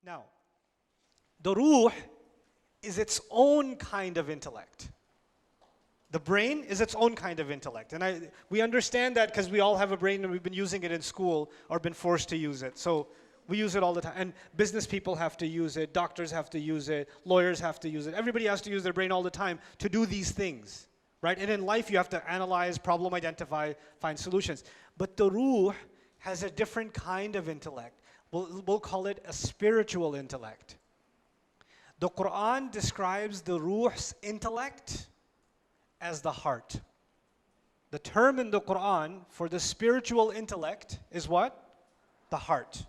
Now, the ruh is its own kind of intellect. The brain is its own kind of intellect. And we understand that because we all have a brain and we've been using it in school or been forced to use it. So we use it all the time. And business people have to use it, doctors have to use it, lawyers have to use it. Everybody has to use their brain all the time to do these things, right? And in life you have to analyze, problem identify, find solutions. But the ruh has a different kind of intellect. We'll call it a spiritual intellect. The Quran describes the ruh's intellect as the heart. The term in the Quran for the spiritual intellect is what? The heart.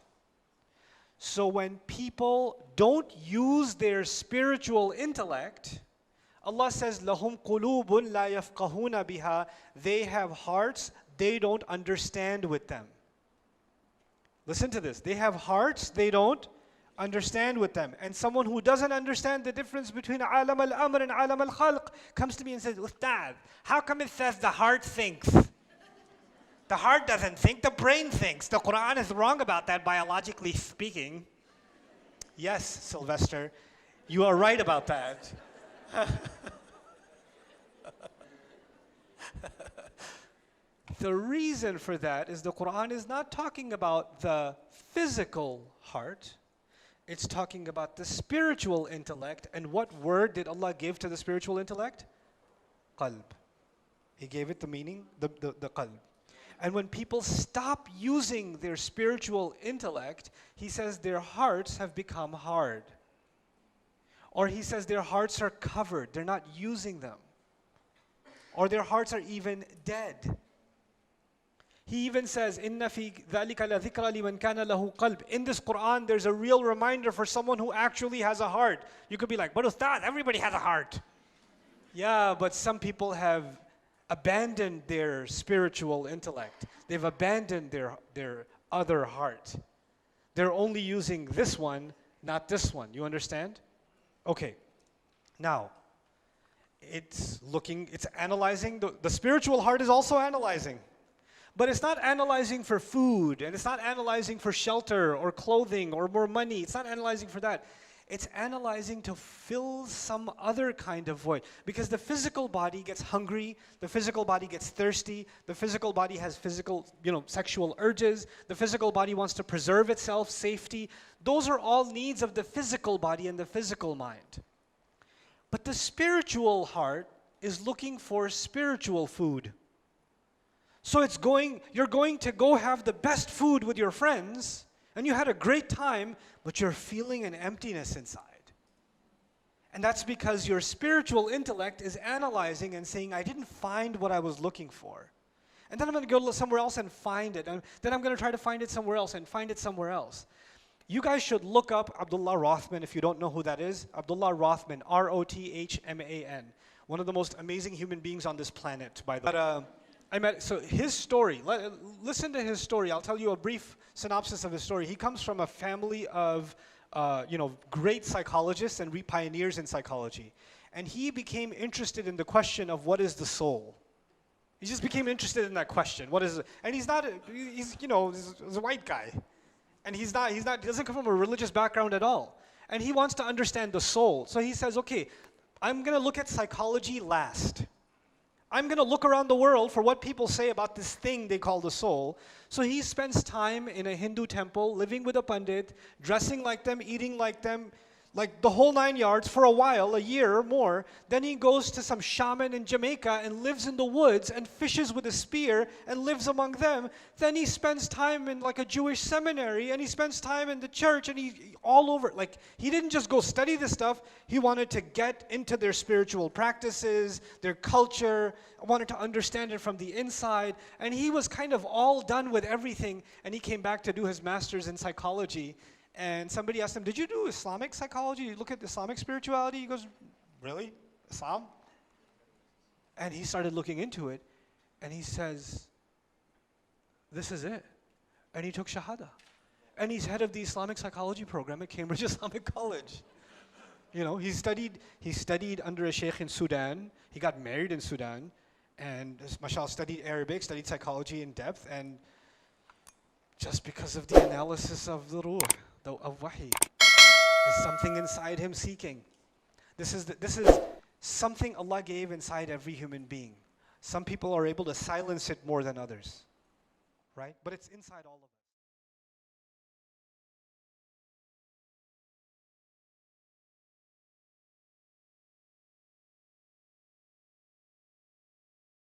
So when people don't use their spiritual intellect, Allah says, لَهُمْ قُلُوبٌ لَا يَفْقَهُونَ بِهَا. They have hearts they don't understand with them. Listen to this. They have hearts they don't understand with them. And someone who doesn't understand the difference between alam al-amr and alam al-khalq comes to me and says, Ustad, how come it says the heart thinks? The heart doesn't think, the brain thinks. The Quran is wrong about that, biologically speaking. Yes, Sylvester, you are right about that. The reason for that is the Quran is not talking about the physical heart. It's talking about the spiritual intellect. And what word did Allah give to the spiritual intellect? Qalb. He gave it the meaning, the qalb. And when people stop using their spiritual intellect, He says their hearts have become hard. Or He says their hearts are covered, they're not using them. Or their hearts are even dead. He even says, إِنَّ فِي ذَلِكَ لَذِكْرَ لِمَنْ كَانَ لَهُ قَلْبٌ. In this Quran, there's a real reminder for someone who actually has a heart. You could be like, but Ustad, everybody has a heart. Yeah, but some people have abandoned their spiritual intellect. They've abandoned their other heart. They're only using this one, not this one. You understand? Okay. Now, it's analyzing. The spiritual heart is also analyzing. But it's not analyzing for food, and it's not analyzing for shelter or clothing or more money. It's not analyzing for that. It's analyzing to fill some other kind of void. Because the physical body gets hungry, the physical body gets thirsty, the physical body has physical, sexual urges, the physical body wants to preserve itself, safety. Those are all needs of the physical body and the physical mind. But the spiritual heart is looking for spiritual food. So you're going to go have the best food with your friends, and you had a great time, but you're feeling an emptiness inside. And that's because your spiritual intellect is analyzing and saying, I didn't find what I was looking for. And then I'm going to go somewhere else and find it. And then I'm going to try to find it somewhere else and find it somewhere else. You guys should look up Abdullah Rothman if you don't know who that is. Abdullah Rothman, R-O-T-H-M-A-N. One of the most amazing human beings on this planet, by the way. So his story, listen to his story. I'll tell you a brief synopsis of his story. He comes from a family of, great psychologists and pioneers in psychology. And he became interested in the question of what is the soul. He just became interested in that question. What is it? And he's a white guy. And he doesn't come from a religious background at all. And he wants to understand the soul. So he says, okay, I'm going to look at psychology last. I'm going to look around the world for what people say about this thing they call the soul. So he spends time in a Hindu temple, living with a pandit, dressing like them, eating like them, like the whole 9 yards for a while, a year or more. Then he goes to some shaman in Jamaica and lives in the woods and fishes with a spear and lives among them. Then he spends time in like a Jewish seminary, and he spends time in the church, and he all over. Like, he didn't just go study this stuff. He wanted to get into their spiritual practices, their culture, wanted to understand it from the inside. And he was kind of all done with everything, and he came back to do his master's in psychology. And somebody asked him, did you do Islamic psychology? You look at Islamic spirituality? He goes, really? Islam? And he started looking into it, and he says, this is it. And he took Shahada. And he's head of the Islamic psychology program at Cambridge Islamic College. He studied under a sheikh in Sudan. He got married in Sudan. And mashallah, studied Arabic, studied psychology in depth. And just because of the analysis of the ruh, of wahi. Is something inside him seeking. This is something Allah gave inside every human being. Some people are able to silence it more than others, right? But it's inside all of us.